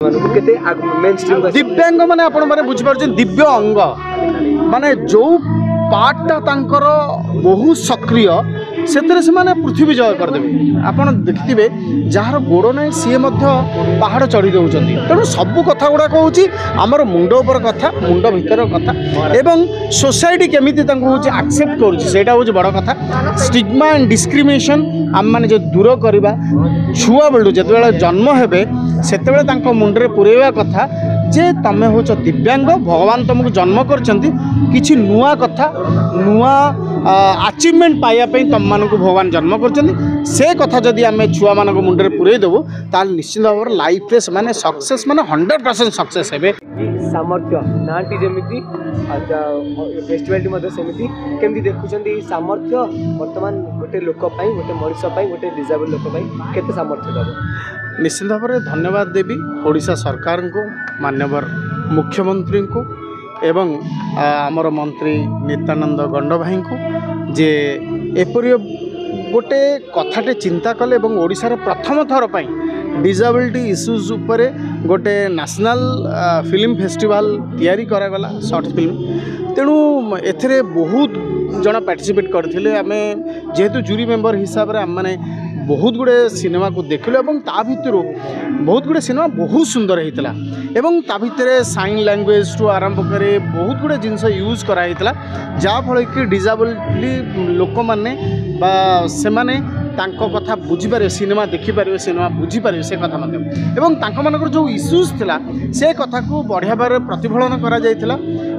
दिव्यांग माने आपण माने बुझी पारछन दिव्य अंग माने जो पार्टटा तांकर बहुत सक्रिय से पृथ्वी जय करदेवे। आपड़ देखिए जार गोड़ ना सी पहाड़ चढ़ी दौरान तेणु सबू कथा गुड़ा हूँ आमर मुंड उपर कथा मुंड भितर कथा एवं सोसाइटी केमी एक्सेप्ट करा हूँ बड़ कथा। स्टिग्मा एंड डिस्क्रिमिनेशन आम मैंने जो दूर करवा छुआ बेलू जो जन्म हे से मुंडे पुरेवा कथा जे तमें हूँ दिव्यांग भगवान तुमको जन्म कर नुआ कथा नुआ अचीवमेंट पाइबापी तुम मानक भगवान जन्म कर से कथा जदि आम छुआ मान मुंडे पुरे देवु ताल निश्चित भाव लाइफ रे माने सक्सेस माने 100% सक्सेस हे। सामर्थ्य नाटी जमी फेस्टिवल सेमती केमती देखुं सामर्थ्य बर्तमान गोटे लोक गोटे मनीष गोटे डिजेबल लोक केते सामर्थ्य दब। निश्चित भाव में धन्यवाद देवी ओडिशा सरकार को माननीय मुख्यमंत्री को एवं आमर मंत्री नित्यानंद गंड भाई को जे एपरी गोटे कथाटे चिंता कले एवं ओडिशार प्रथम थर पर डिजेबिलिटी इश्यूज उपरे गोटे नेशनल फिल्म फेस्टिवल तैयारी करागला शॉर्ट फिल्म तेणु एथिरे बहुत जन पार्टिसिपेट करथिले आमे जेहेतु जूरी मेंबर हिसाब रे आम माने बहुत गुड़े सिनेमा को देखलु एवं ता भितर बहुत गुड़े सिनेमा बहुत सुंदर होता एवं ता भितर साइन लैंग्वेज टू आरंभ करे बहुत गुड़े जिनस यूज कराइला जहाँफल कि डिजेबल लोक मैंने से माने तांको कथा बुझीपारे सिनेमा देखिपारे सिनेमा बुझीपारे से कथा एवं तांको मानकर जो इश्यूज थिला से कथा को बढ़िया भाव प्रतिफलन करा जायथिला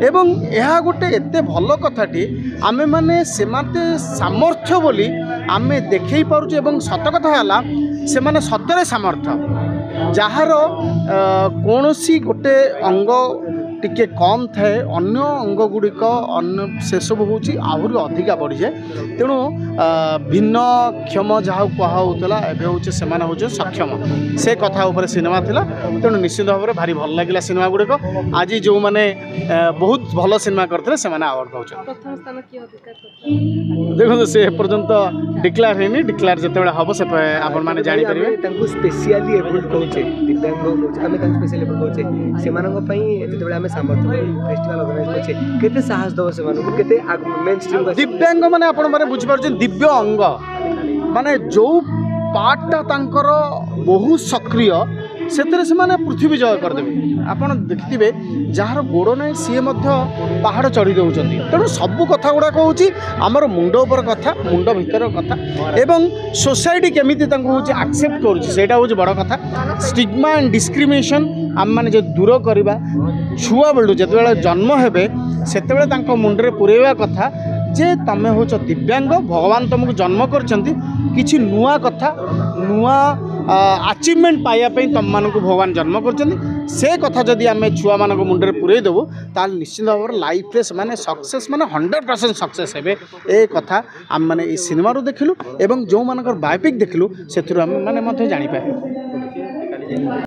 एवं यह गोटे एते भल कथाटी आमे माने सेमाते सामर्थ्य बोली आमे देखै पारुछु एवं सत कथा हला से माने सतरे सामर्थ्य जार कोनोसी गोटे अंग टिके कम थाए अन्य अंग गुड़िक अन्य से सब हूँ आहरी अधिका बढ़ी जाए तेणु भिन्न क्षम जहाँ कहला एवं हूँ से हूँ सक्षम से कथा उपर सिनेमा थिला तेणु निश्चित भाव में भारी भल लगे सिनेमा गुड़िक आज जो मैंने बहुत भल सिनेमा करते से अवार्ड पाँच देखो से पर्यंत डिक्लेयर है डिक्लेयर जिते हम से आपण मैंने जापर स्पेशली एबल्ड कहचे दिव्यांग आम स्पेशल एबल्ड कहचे सामर्थ्य फेस्टिवल ऑर्गेनाइज करछे केते साहस दव से मानु केते मेन स्ट्रीम दिव्यांग माने आपण माने बुझी पारछन दिव्य अंग माने जो पार्टटा तांकर बहुत सक्रिय से पृथ्वी जय करदेवे। आपड़ देखिए जार गोड़ ना सी पहाड़ चढ़ी दौरान तेणु सबू कथा गुड़ा हूँ आमर मुंड उपर कथा मुंड भितर कथा एवं सोसाइटी केमी हूँ एक्सेप्ट करा हूँ बड़ कथा। स्टिग्मा एंड डिस्क्रिमिनेशन आम मैंने जो दूर करवा छुआ बेलू जो जन्म हे से मुंडे पुरेवा कथा जे तमें हूँ दिव्यांग भगवान तुमको जन्म कर नुआ कथा नुआ अचीवमेंट पाइबापी तुम मानक भगवान जन्म कर से कथा जदि आम छुआ मान मुंडे पुरे देवु ताल निश्चित भाव में लाइफ रे माने सक्सेस माने 100% सक्सेस हे ए कथा आम माने ई सिनेमा रो देखिलु एवं जो मानकर बायोपिक देखिलु से आम माने जानी पाए।